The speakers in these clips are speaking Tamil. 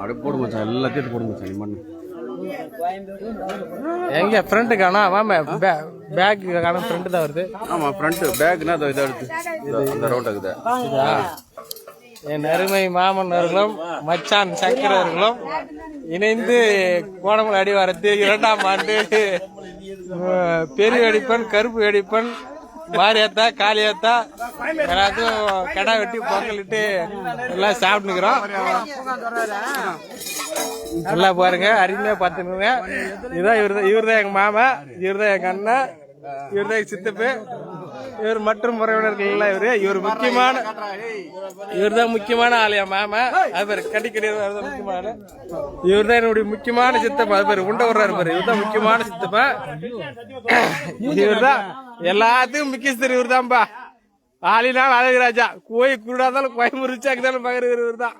அடு போடு மச்சான், எல்லாத்தையும் போடு மச்சான். மண்ணு எங்க ஃப்ரண்ட் காணா? ஆமா, பேக் காணா, ஃப்ரண்ட் தான் வருது. ஆமா, ஃப்ரண்ட் பேக்னா இதை எடுத்து அந்த ரோட் இருக்குது. என் அருமை மாமன் அவர்களும் மச்சான் சங்கர் அவர்களும் இணைந்து கோணமலை அடிவாரத்து 2ஆம் ஆண்டு பெரிய வெடிப்பன், கருப்பு வெடிப்பன், மாரியாத்தா, காளியாத்தா எல்லாத்தையும் கடா வெட்டி பொங்கலிட்டு எல்லாம் சாப்பிட்டுக்கிறோம். நல்லா பாருங்க, அருமையா பார்த்துக்கோங்க. இதுதான் இவர்தான் எங்க மாமா, இவர்தான் எங்க அண்ணன், இவர்தான் எங்க சித்தப்பு, இவர் மற்றும் உறவினர்கள் எல்லாம் இவர் இவர்தான் முக்கியமான ஆலயா மாமா. அது பேரு கடிக்கடி முக்கியமான இவர்தான் என்னுடைய முக்கியமான சித்தப்பா. அது பேரு உண்ட விடுறாரு பாரு, இவர்தான் முக்கியமான சித்தப்பா. இவர்தான் எல்லாத்துக்கும் முக்கியஸ்தர் இவர்தான்பா. ஆளினால் அழகுராஜா, கோயில் குருடாந்தாலும் கோயம்புரிச்சாக்குதாலும் பகர் இவர் தான்.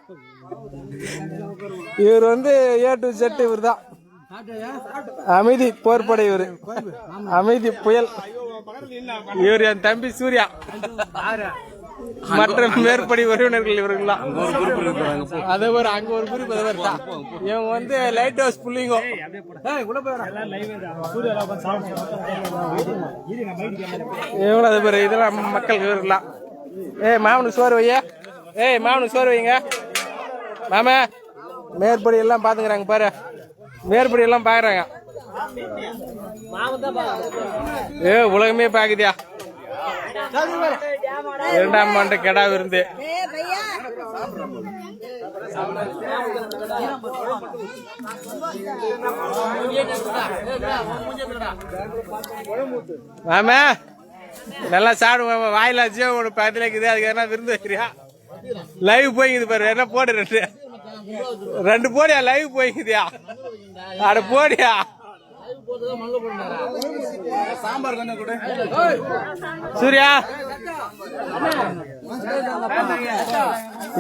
இவர் A to Z இவர் தான். அமைதி போர்படை இவரு, அமைதி புயல் இவர். என் தம்பி சூர்யா மற்ற மேற்படி உறவினர்கள் இவர்கள்லாம். அதே ஒரு அங்க ஒரு குறிப்பு தான். இவங்க லைட் ஹவுஸ் புள்ளிங்கோ. இவங்களும் அதே பேரு, இதெல்லாம் மக்கள் இவர்கள்லாம். மாமனுக்கு சோறு வையா, மாமனுக்கு சோறு வைங்க மாமா. மேற்படி எல்லாம் பாத்துக்கிறாங்க பாரு, மேற்படி எல்லாம் பாக்குறாங்க. உலகமே பாக்குதியா. 2ஆம் ஆண்டு கெடா விருந்து. மாமா நல்லா சாப்பிடுவோம், வாயிலாச்சு ஒரு 10 இருக்குது. அதுக்கு என்ன விருந்து வைக்கிறியா? லைவ் போய்க்குது பாரு, என்ன போடு, 2 போடியா லைவ் போய்க்குதியா? அட போடியா. சாம்பார் கொஞ்சம் கூட சூர்யா,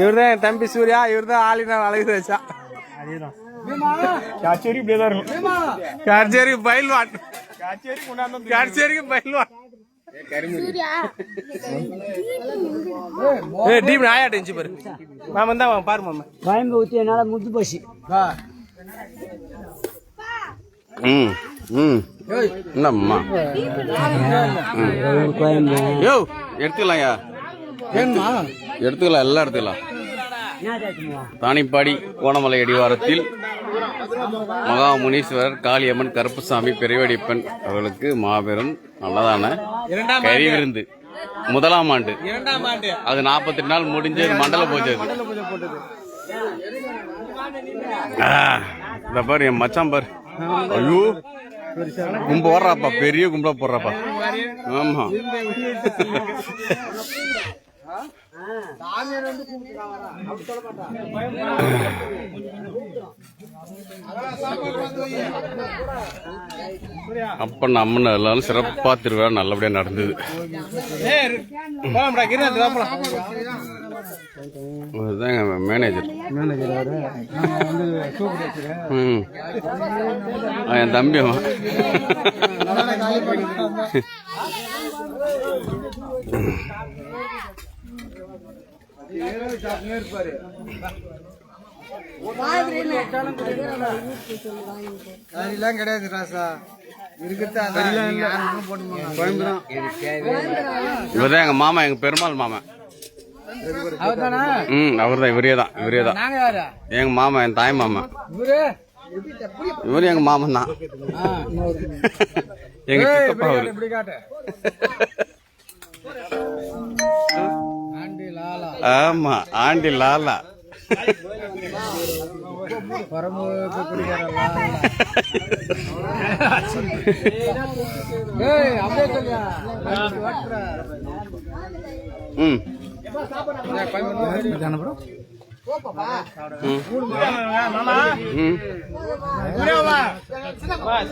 இவர்தான் என் தம்பி சூர்யா, இவர்தான் ஆளினால் அழகு வச்சா. கார்ச்சேரி பயில்வான், கார்ச்சேரி பயில்வான். டீம் ஆயாட்டு இருந்துச்சு பாரு. மாமன் தான் பாரு மாமா. பயம்பு ஊத்தி என்னால முத்து போச்சு. என்னம்மா யோ எடுத்துக்கலாம்யா, எடுத்துக்கலாம், எல்லாம் எடுத்துக்கலாம். தானிப்பாடி கோணமலை அடிவாரத்தில் மகா முனீஸ்வரர், காளியம்மன், கருப்புசாமி, பெரியவடிப்பன் அவர்களுக்கு மாபெரும் நல்லதான கறி விருந்து. 1ஆம் ஆண்டு, அது 42 நாள் முடிஞ்சு மண்டல பூஜை. இந்த பாரு என் மச்சான் பாரு, ஐயோ கும்ப போடுறாப்பா, பெரிய கும்பலா போடுறாப்பா. ஆமா அப்ப நம்ம எல்லாரும் சிறப்பா திருவிழா நல்லபடியா நடந்தது. மேனேஜர் என் தம்பி அவன். கிடையாது ராசா, இவர்தான் எங்க மாமா, எங்க பெருமாள் மாமா. அவர்தான், இவரே தான் எங்க மாமா, என் தாய் மாமா. இவரு எங்க மாமன் தான், எங்க சித்தப்பா அவரு. ஆமா, ஆண்டி லாலா.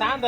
சாந்த